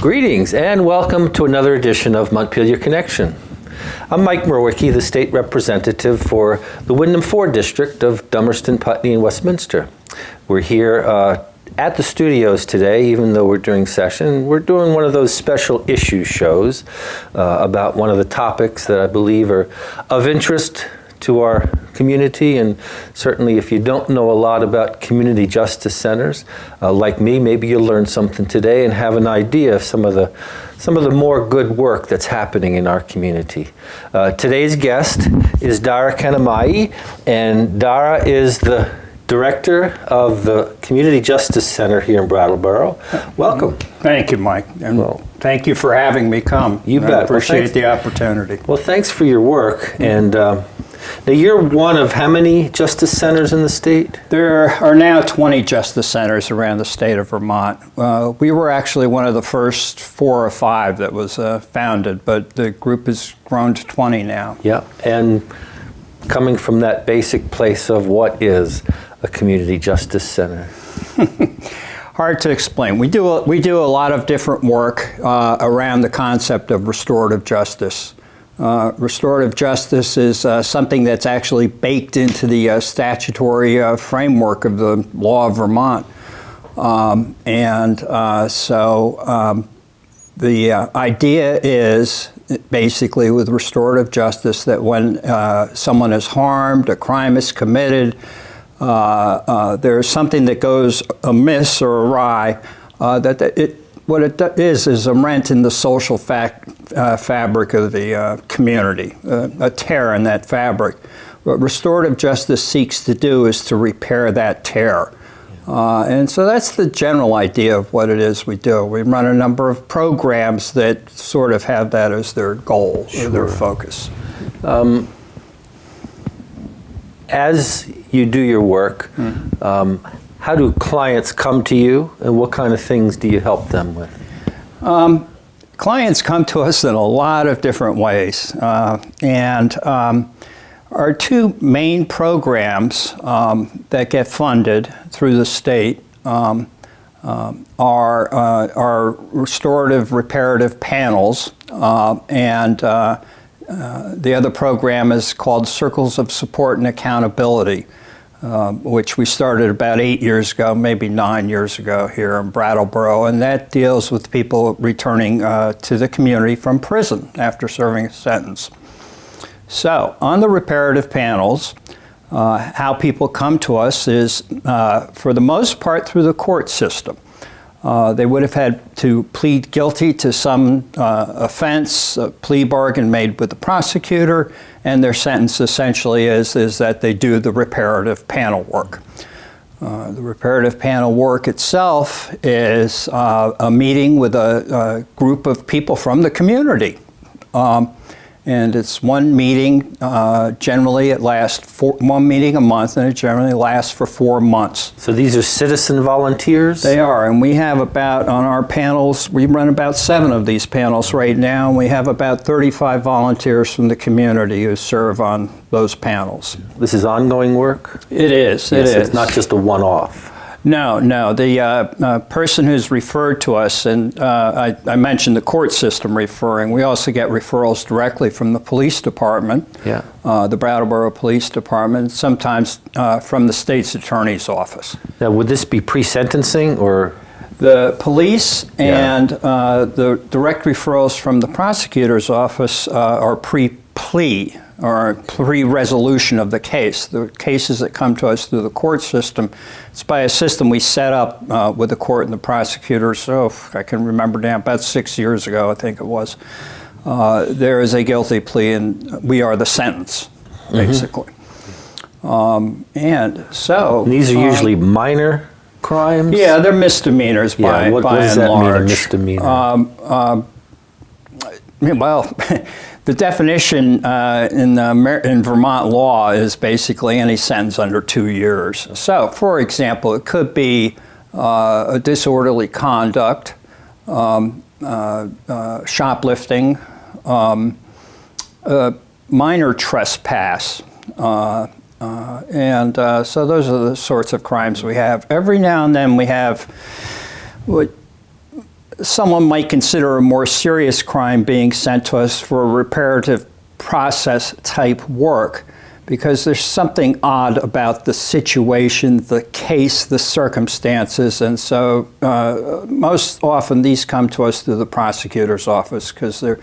Greetings and welcome to another edition of Montpelier Connection. I'm Mike Mrowicki, the state representative for the Windham-4 district of Dummerston, Putney, and Westminster. We're here at the studios today, even though we're during session. We're doing one of those special issue shows about one of the topics that I believe are of interest to our community, and certainly if you don't know a lot about community justice centers, like me, maybe you'll learn something today and have an idea of some of the more good work that's happening in our community. Today's guest is Darah Kehnemuyi, and Darah is the director of the Community Justice Center here in Brattleboro. Welcome. Thank you, Mike, and thank you for having me come. You bet. I appreciate the opportunity. Well, thanks for your work. And now you're one of how many justice centers in the state? There are now 20 justice centers around the state of Vermont. We were actually one of the first 4 or 5 that was founded, but the group has grown to 20 now. Yeah, and coming from that basic place of what is a community justice center? Hard to explain. We do a lot of different work around the concept of restorative justice. Restorative justice is something that's actually baked into the statutory framework of the law of Vermont. The idea is basically with restorative justice that when someone is harmed, a crime is committed, there's something that goes amiss or awry, what it is a rent in the social fabric of the community, a tear in that fabric. What restorative justice seeks to do is to repair that tear. And so that's the general idea of what it is we do. We run a number of programs that sort of have that as their goal, or their focus. As you do your work, how do clients come to you, and what kind of things do you help them with? Clients come to us in a lot of different ways, and our 2 main programs that get funded through the state are restorative reparative panels, and the other program is called Circles of Support and Accountability, which we started about 8 years ago, maybe 9 years ago here in Brattleboro, and that deals with people returning to the community from prison after serving a sentence. So, on the reparative panels, how people come to us is, for the most part, through the court system. They would have had to plead guilty to some offense, a plea bargain made with the prosecutor, and their sentence essentially is that they do the reparative panel work. The reparative panel work itself is a meeting with a group of people from the community. And it's one meeting, generally it lasts one meeting a month, and it generally lasts for 4 months. So these are citizen volunteers? They are, and we have about, on our panels, we run about 7 of these panels right now, and we have about 35 volunteers from the community who serve on those panels. This is ongoing work? It is, yes, it's not just a one-off. No. The person who's referred to us, and I mentioned the court system referring, we also get referrals directly from the police department, the Brattleboro Police Department, sometimes from the state's attorney's office. Now, would this be pre-sentencing or? The police and the direct referrals from the prosecutor's office are pre-plea, or pre-resolution of the case. The cases that come to us through the court system, it's by a system we set up with the court and the prosecutors, so I can remember now, about 6 years ago, I think it was. There is a guilty plea, and we are the sentence, basically. And these are usually minor crimes? Yeah, they're misdemeanors by and large. What does that mean, a misdemeanor? Well, the definition in Vermont law is basically any sentence under 2 years. So, for example, it could be a disorderly conduct, shoplifting, minor trespass, so those are the sorts of crimes we have. Every now and then we have what someone might consider a more serious crime being sent to us for reparative process type work, because there's something odd about the situation, the case, the circumstances, and so most often these come to us through the prosecutor's office because they're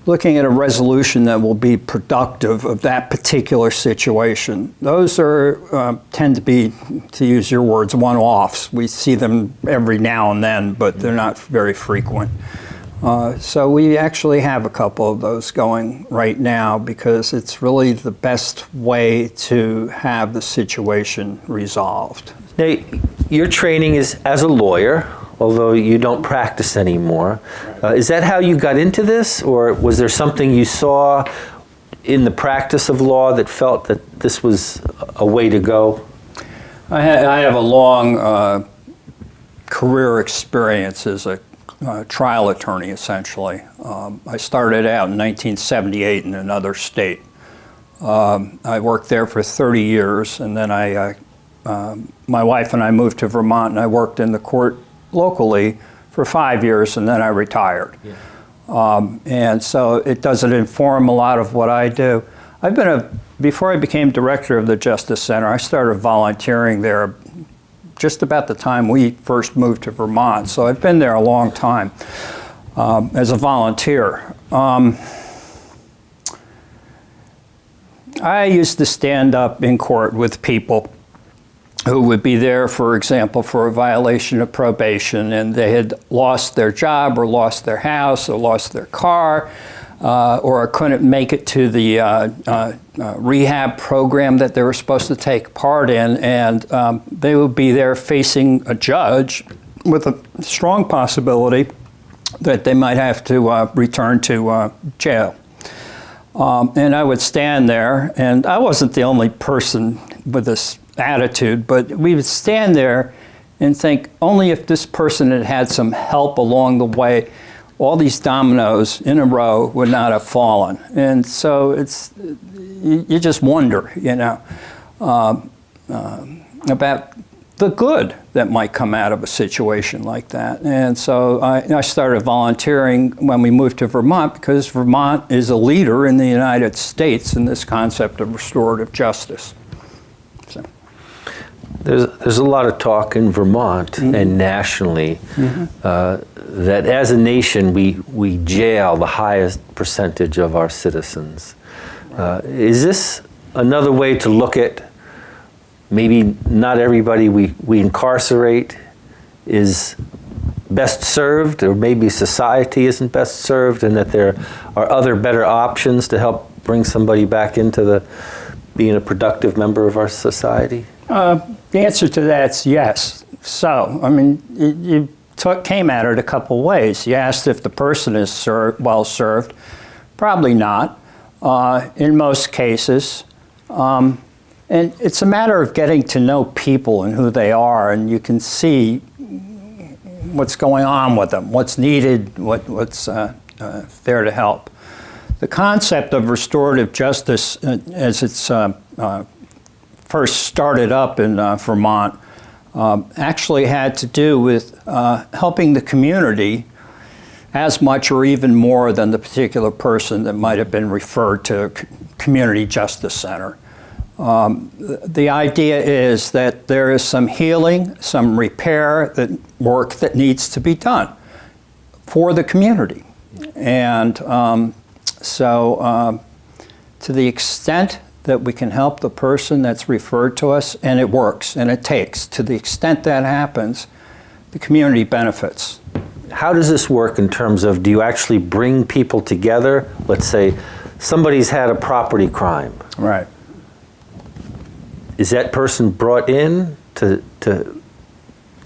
looking at a resolution that will be productive of that particular situation. Those are tend to be, to use your words, one-offs. We see them every now and then, but they're not very frequent. So we actually have a couple of those going right now because it's really the best way to have the situation resolved. Now, your training is as a lawyer, although you don't practice anymore. Is that how you got into this, or was there something you saw in the practice of law that felt that this was a way to go? I have a long career experience as a trial attorney, essentially. I started out in 1978 in another state. I worked there for 30 years, and then my wife and I moved to Vermont, and I worked in the court locally for 5 years, and then I retired. Yeah. And so it doesn't inform a lot of what I do. Before I became director of the Justice Center, I started volunteering there just about the time we first moved to Vermont. So I've been there a long time as a volunteer. I used to stand up in court with people who would be there, for example, for a violation of probation, and they had lost their job or lost their house or lost their car, or couldn't make it to the rehab program that they were supposed to take part in, and they would be there facing a judge with a strong possibility that they might have to return to jail. And I would stand there, and I wasn't the only person with this attitude, but we would stand there and think, only if this person had had some help along the way, all these dominoes in a row would not have fallen. And so you just wonder, about the good that might come out of a situation like that. And so I started volunteering when we moved to Vermont, because Vermont is a leader in the United States in this concept of restorative justice. So. There's a lot of talk in Vermont and nationally that as a nation we jail the highest percentage of our citizens. Is this another way to look at maybe not everybody we incarcerate is best served, or maybe society isn't best served, and that there are other better options to help bring somebody back into being a productive member of our society? The answer to that's yes. So, I mean, you came at it a couple ways. You asked if the person is well served. Probably not, in most cases. And it's a matter of getting to know people and who they are, and you can see what's going on with them, what's needed, what's there to help. The concept of restorative justice, as it's first started up in Vermont, actually had to do with helping the community as much or even more than the particular person that might have been referred to a community justice center. The idea is that there is some healing, some repair work that needs to be done for the community. And so to the extent that we can help the person that's referred to us, and it works, and it takes, to the extent that happens, the community benefits. How does this work in terms of, do you actually bring people together? Let's say somebody's had a property crime. Right. Is that person brought in to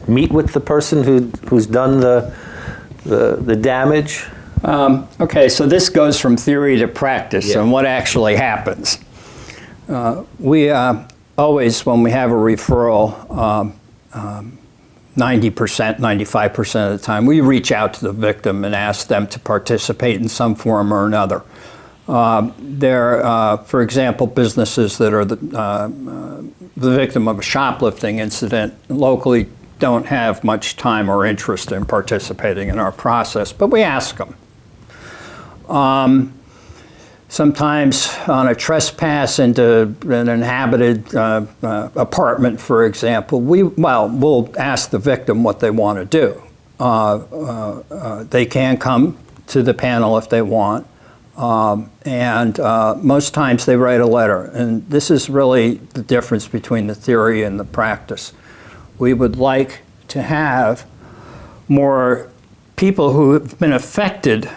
meet with the person who's done the damage? Okay, so this goes from theory to practice and what actually happens. We always, when we have a referral, 90%, 95% of the time, we reach out to the victim and ask them to participate in some form or another. There are, for example, businesses that are the victim of a shoplifting incident locally don't have much time or interest in participating in our process, but we ask them. Sometimes on a trespass into an inhabited apartment, for example, we'll ask the victim what they want to do. They can come to the panel if they want, and most times they write a letter. And this is really the difference between the theory and the practice. We would like to have more people who have been affected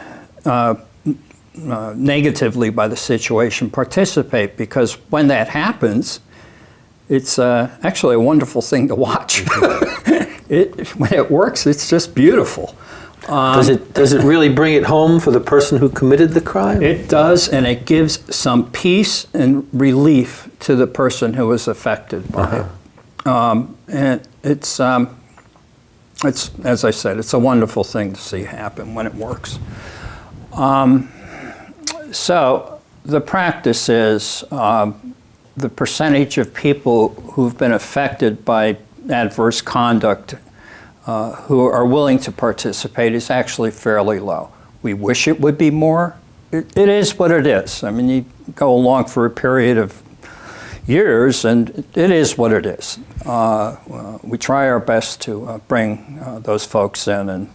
negatively by the situation participate, because when that happens, it's actually a wonderful thing to watch. When it works, it's just beautiful. Does it really bring it home for the person who committed the crime? It does, and it gives some peace and relief to the person who was affected by it. And it's, as I said, it's a wonderful thing to see happen when it works. So the practice is the percentage of people who've been affected by adverse conduct who are willing to participate is actually fairly low. We wish it would be more. It is what it is. I mean, you go along for a period of years, and it is what it is. We try our best to bring those folks in and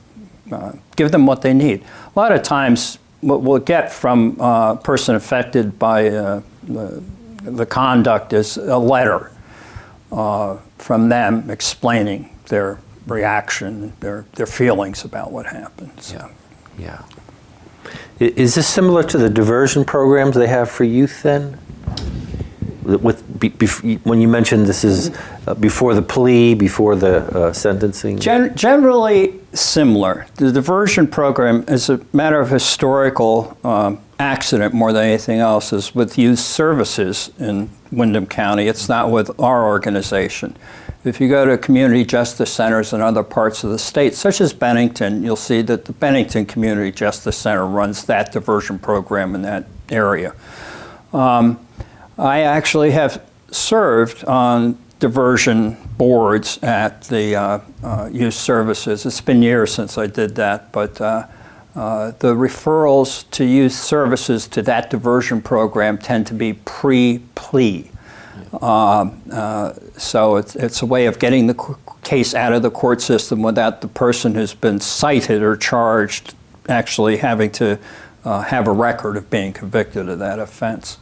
give them what they need. A lot of times, what we'll get from a person affected by the conduct is a letter from them explaining their reaction, their feelings about what happened. So. Yeah. Is this similar to the diversion programs they have for youth then? When you mentioned this is before the plea, before the sentencing? Generally similar. The diversion program is a matter of historical accident more than anything else, is with youth services in Windham County. It's not with our organization. If you go to community justice centers in other parts of the state, such as Bennington, you'll see that the Bennington Community Justice Center runs that diversion program in that area. I actually have served on diversion boards at the youth services. It's been years since I did that, but the referrals to youth services to that diversion program tend to be pre-plea. So it's a way of getting the case out of the court system without the person who's been cited or charged actually having to have a record of being convicted of that offense.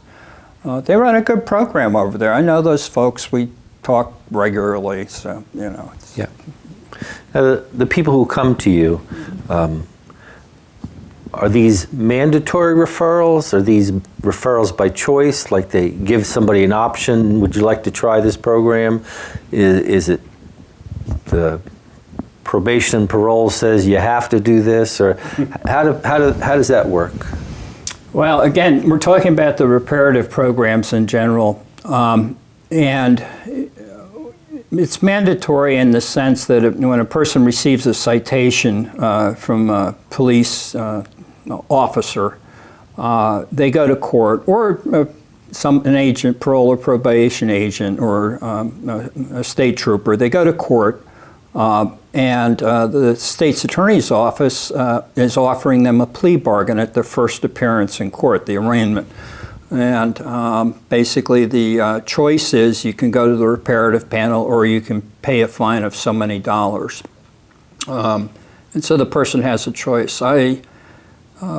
They run a good program over there. I know those folks. We talk regularly, so, you know. Yeah. The people who come to you, are these mandatory referrals? Are these referrals by choice, like they give somebody an option? Would you like to try this program? Is it the probation and parole says you have to do this? Or how does that work? Well, again, we're talking about the reparative programs in general. And it's mandatory in the sense that when a person receives a citation from a police officer, they go to court, or an agent, parole or probation agent, or a state trooper. They go to court, and the state's attorney's office is offering them a plea bargain at their first appearance in court, the arraignment. And basically the choice is you can go to the reparative panel, or you can pay a fine of so many dollars. And so the person has a choice.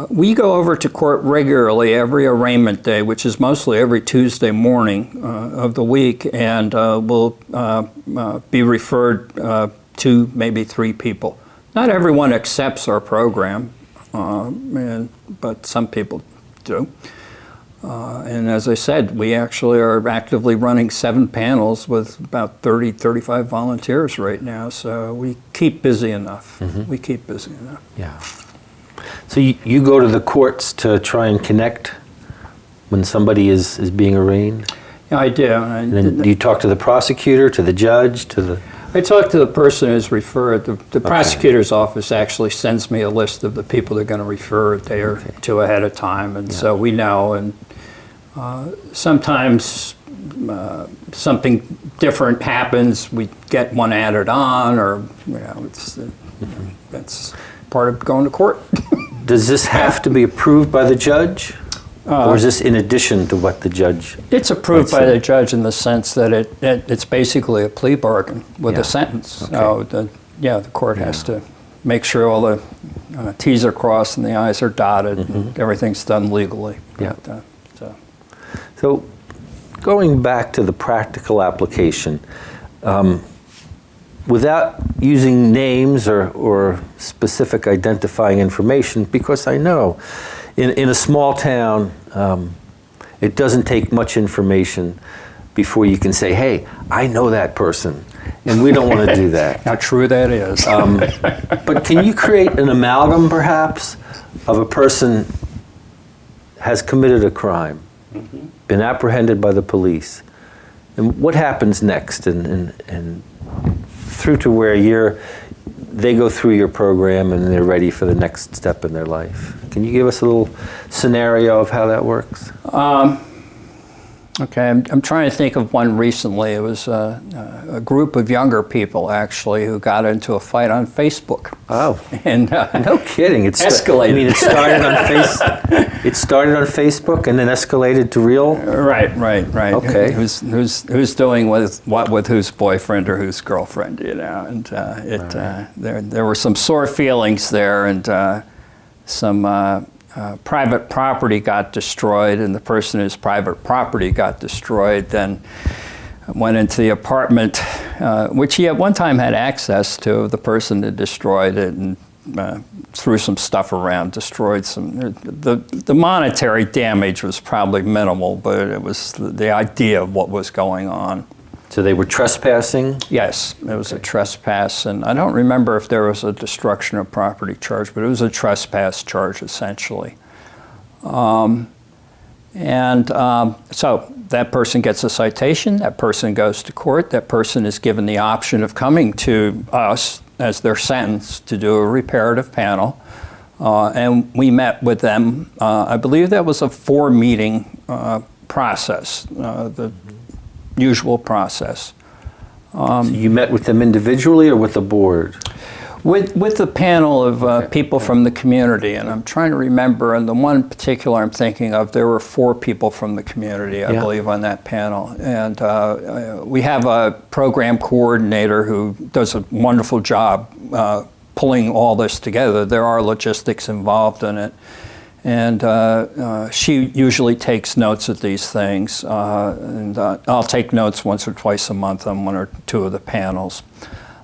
We go over to court regularly every arraignment day, which is mostly every Tuesday morning of the week, and we'll be referred 2, maybe 3 people. Not everyone accepts our program, but some people do. And as I said, we actually are actively running 7 panels with about 30, 35 volunteers right now, so we keep busy enough. Mm-hmm. We keep busy enough. Yeah. So you go to the courts to try and connect when somebody is being arraigned? Yeah, I do. And then do you talk to the prosecutor, to the judge, to the... I talk to the person who's referred. The prosecutor's office actually sends me a list of the people they're going to refer a day or 2 ahead of time, and so we know. And sometimes something different happens, we get one added on, or that's part of going to court. Does this have to be approved by the judge? Or is this in addition to what the judge? It's approved by the judge in the sense that it's basically a plea bargain with a sentence. Okay. So the court has to make sure all the T's are crossed and the I's are dotted and everything's done legally. Yeah. But, So going back to the practical application, without using names or specific identifying information, because I know in a small town, it doesn't take much information before you can say, hey, I know that person, and we don't want to do that. how true that is. But can you create an amalgam, perhaps, of a person has committed a crime, been apprehended by the police, and what happens next, and through to where they go through your program and they're ready for the next step in their life? Can you give us a little scenario of how that works? Okay, I'm trying to think of one recently. It was a group of younger people, actually, who got into a fight on Facebook. Oh, and no kidding! It escalated. I mean, it started on Facebook and then escalated to real. Right. Okay. Who's doing with whose boyfriend or whose girlfriend, and there were some sore feelings there, and some. Private property got destroyed, and the person whose private property got destroyed then went into the apartment, which he at one time had access to. The person that destroyed it and threw some stuff around, destroyed some. The monetary damage was probably minimal, but it was the idea of what was going on. So they were trespassing? Yes, it was a trespass, and I don't remember if there was a destruction of property charge, but it was a trespass charge, essentially. So that person gets a citation, that person goes to court, that person is given the option of coming to us as their sentence to do a reparative panel, and we met with them. I believe that was a 4-meeting process, the usual process. So you met with them individually or with the board? With the panel of people from the community, and I'm trying to remember, and the one particular I'm thinking of, there were 4 people from the community, I believe, on that panel. And we have a program coordinator who does a wonderful job pulling all this together. There are logistics involved in it. And she usually takes notes at these things, and I'll take notes once or twice a month on 1 or 2 of the panels.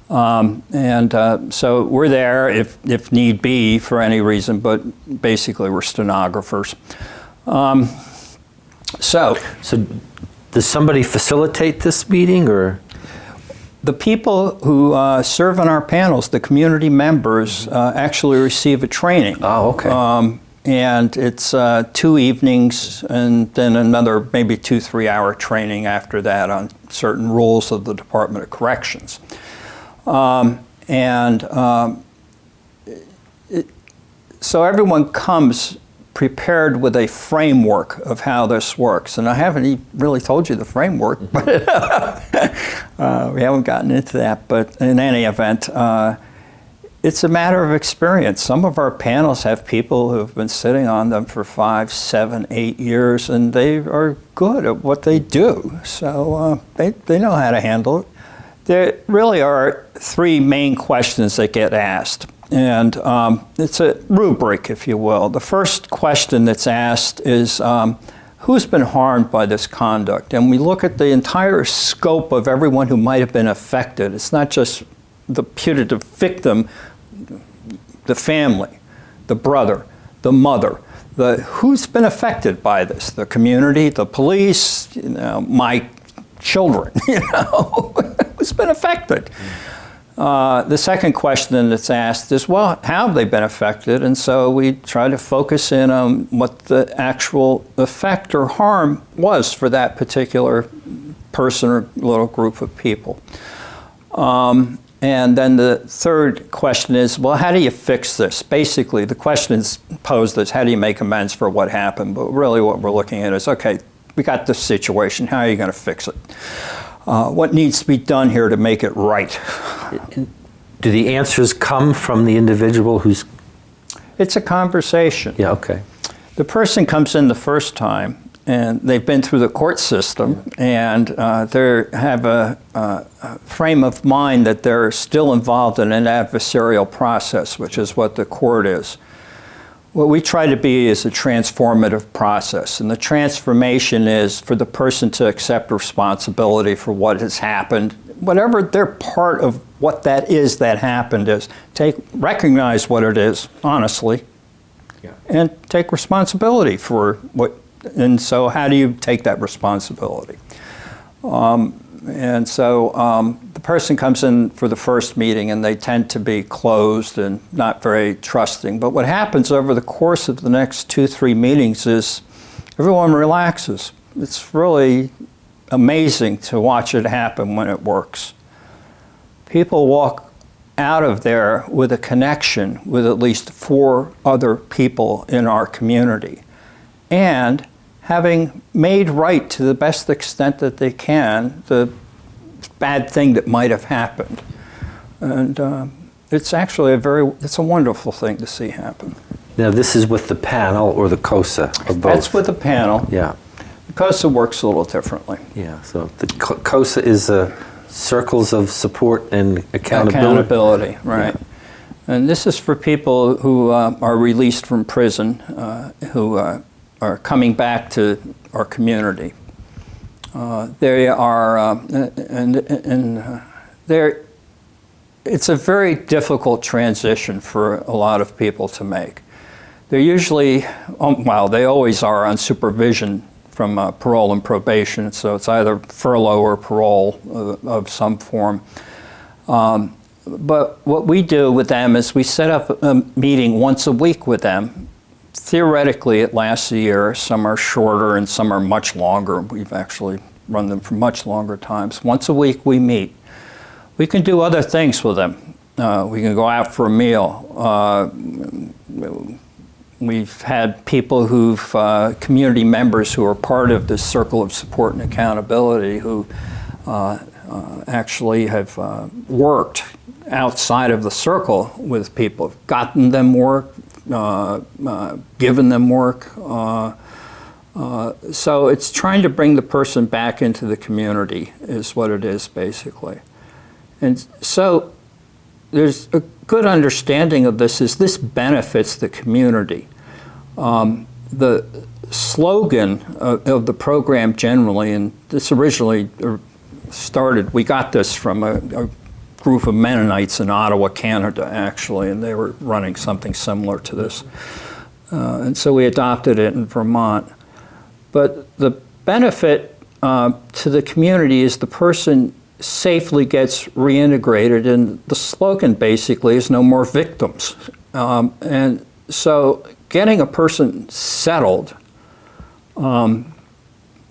So we're there if need be for any reason, but basically we're stenographers. So does somebody facilitate this meeting, or? The people who serve on our panels, the community members, actually receive a training. Oh, okay. And it's 2 evenings and then another maybe 2-3 hour training after that on certain rules of the Department of Corrections. So everyone comes prepared with a framework of how this works. And I haven't really told you the framework, but we haven't gotten into that. But in any event, it's a matter of experience. Some of our panels have people who have been sitting on them for 5, 7, 8 years, and they are good at what they do. So they know how to handle it. There really are 3 main questions that get asked. And it's a rubric, if you will. The first question that's asked is, who's been harmed by this conduct? And we look at the entire scope of everyone who might have been affected. It's not just the putative victim, the family, the brother, the mother, who's been affected by this? The community, the police, my children, who's been affected? The second question that's asked is, well, how have they been affected? And so we try to focus in on what the actual effect or harm was for that particular person or little group of people. And then the third question is, well, how do you fix this? Basically, the question is posed as, how do you make amends for what happened? But really what we're looking at is, okay, we got this situation, how are you going to fix it? what needs to be done here to make it right. Do the answers come from the individual who's... It's a conversation. Yeah, okay. The person comes in the first time, and they've been through the court system, and they have a frame of mind that they're still involved in an adversarial process, which is what the court is. What we try to be is a transformative process, and the transformation is for the person to accept responsibility for what has happened, whatever their part of what that is that happened is. Recognize what it is, honestly, and take responsibility for what. And so, how do you take that responsibility? And so the person comes in for the first meeting, and they tend to be closed and not very trusting. But what happens over the course of the next 2-3 meetings is everyone relaxes. It's really amazing to watch it happen when it works. People walk out of there with a connection with at least 4 other people in our community, and having made right to the best extent that they can the bad thing that might have happened. And it's actually it's a wonderful thing to see happen. Now, this is with the panel or the COSA, or both? That's with the panel. Yeah. The COSA works a little differently. Yeah, so the COSA is Circles of Support and Accountability. Accountability, right. Yeah. And this is for people who are released from prison, who are coming back to our community. They are, it's a very difficult transition for a lot of people to make. They're usually, well, they always are on supervision from parole and probation, so it's either furlough or parole of some form. But what we do with them is we set up a meeting once a week with them. Theoretically, it lasts a year. Some are shorter and some are much longer. We've actually run them for much longer times. Once a week we meet. We can do other things with them. We can go out for a meal. We've had people community members who are part of this circle of support and accountability who actually have worked outside of the circle with people, gotten them work, given them work. So it's trying to bring the person back into the community is what it is, basically. And so there's a good understanding of this benefits the community. The slogan of the program generally, and this originally started, we got this from a group of Mennonites in Ottawa, Canada, actually, and they were running something similar to this. And so we adopted it in Vermont. But the benefit to the community is the person safely gets reintegrated, and the slogan basically is no more victims. And so getting a person settled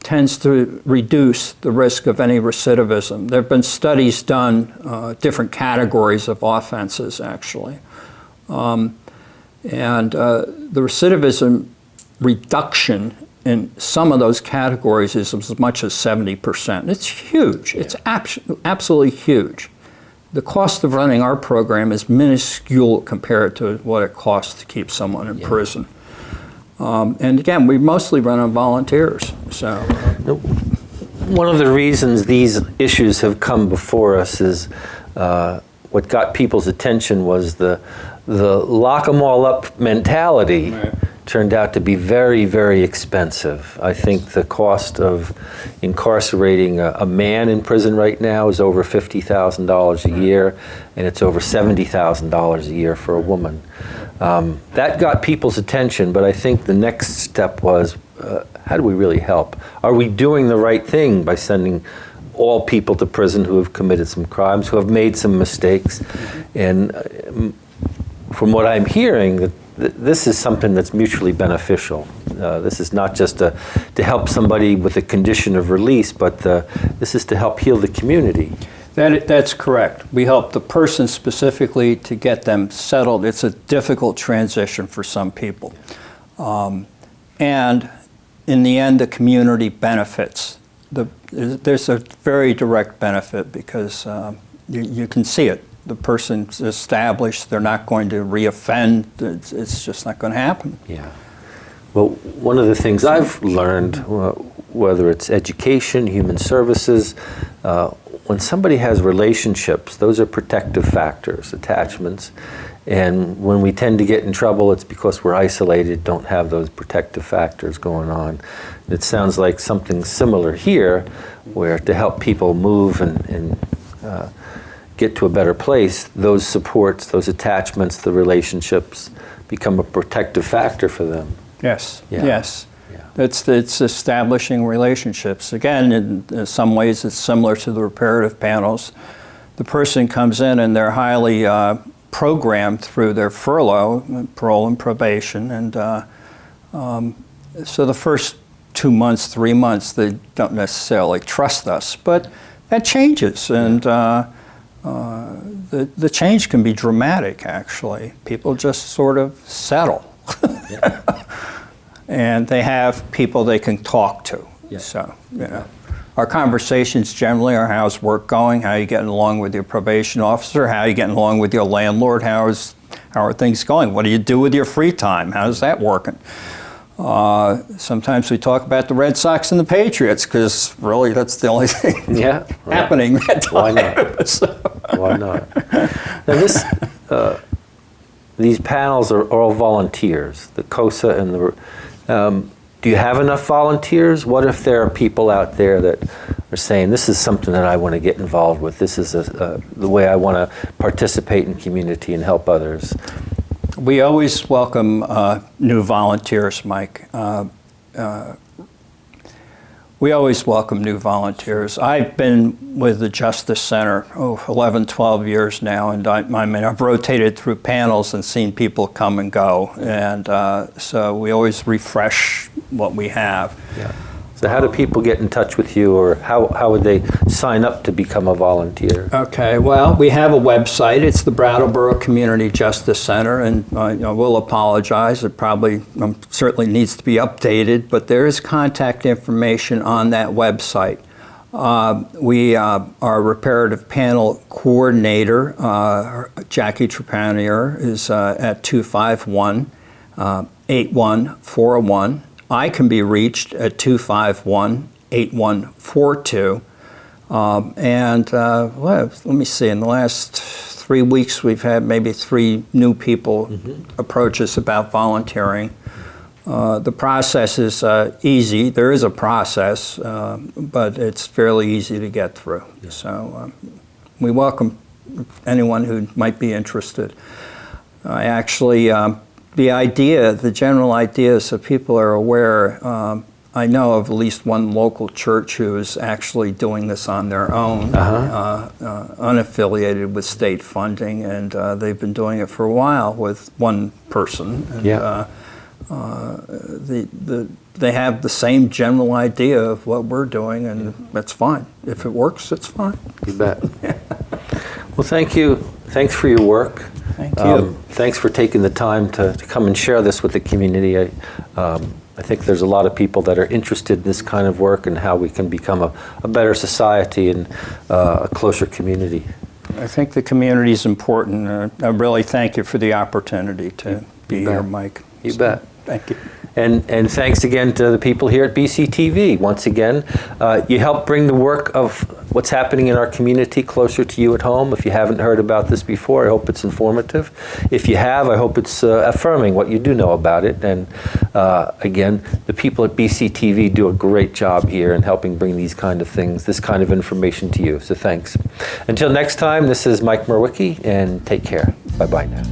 tends to reduce the risk of any recidivism. There have been studies done, different categories of offenses, actually. And the recidivism reduction in some of those categories is as much as 70%. It's huge. It's absolutely huge. The cost of running our program is minuscule compared to what it costs to keep someone in prison. And again, we mostly run on volunteers. So, one of the reasons these issues have come before us is what got people's attention was the lock 'em all up mentality. Right. Turned out to be very, very expensive. I think the cost of incarcerating a man in prison right now is over $50,000 a year, and it's over $70,000 a year for a woman. That got people's attention, but I think the next step was, how do we really help? Are we doing the right thing by sending all people to prison who have committed some crimes, who have made some mistakes? And from what I'm hearing, this is something that's mutually beneficial. This is not just to help somebody with a condition of release, but this is to help heal the community. That's correct. We help the person specifically to get them settled. It's a difficult transition for some people. And in the end, the community benefits. there's a very direct benefit because you can see it. The person's established. They're not going to reoffend. It's just not going to happen. Yeah. Well, one of the things I've learned, whether it's education, human services, when somebody has relationships, those are protective factors, attachments. And when we tend to get in trouble, it's because we're isolated, don't have those protective factors going on. And it sounds like something similar here, where to help people move and get to a better place, those supports, those attachments, the relationships become a protective factor for them. Yes, Yeah. yes. Yeah. It's establishing relationships. Again, in some ways it's similar to the reparative panels. The person comes in and they're highly programmed through their furlough, parole and probation, and so the first 2 months, 3 months, they don't necessarily trust us, but that changes, and the change can be dramatic, actually. People just sort of settle. Yeah. And they have people they can talk to. Yeah. So, you know, our conversations generally are how's work going, how are you getting along with your probation officer, how are you getting along with your landlord, how are things going, what do you do with your free time, how's that working? Sometimes we talk about the Red Sox and the Patriots because really that's the only thing happening that time. Why not? So. Why not? Now these panels are all volunteers, the COSA and the... do you have enough volunteers? What if there are people out there that are saying, this is something that I want to get involved with, this is the way I want to participate in community and help others? We always welcome new volunteers, Mike. We always welcome new volunteers. I've been with the Justice Center 11, 12 years now, and I mean, I've rotated through panels and seen people come and go, and so we always refresh what we have. Yeah. So how do people get in touch with you, or how would they sign up to become a volunteer? Okay, well, we have a website. It's the Brattleboro Community Justice Center, and I will apologize. It probably certainly needs to be updated, but there is contact information on that website. Our reparative panel coordinator, Jackie Trepanier, is at 251-8141. I can be reached at 251-8142. Let me see, in the last 3 weeks we've had maybe 3 new people approach us about volunteering. The process is easy. There is a process, but it's fairly easy to get through. Yeah. So we welcome anyone who might be interested. I actually, the general idea, so people are aware, I know of at least one local church who is actually doing this on their own, unaffiliated with state funding, and they've been doing it for a while with one person. And, they have the same general idea of what we're doing, and that's fine. If it works, it's fine. You bet. Well, thank you. Thanks for your work. Thank you. Thanks for taking the time to come and share this with the community. I think there's a lot of people that are interested in this kind of work and how we can become a better society and a closer community. I think the community is important. I really thank you for the opportunity to be here, Mike. You bet. Thank you. And thanks again to the people here at BCTV. Once again, you help bring the work of what's happening in our community closer to you at home. If you haven't heard about this before, I hope it's informative. If you have, I hope it's affirming what you do know about it. And again, the people at BCTV do a great job here in helping bring these kind of things, this kind of information to you. So thanks. Until next time, this is Mike Mrowicki, and take care. Bye-bye now.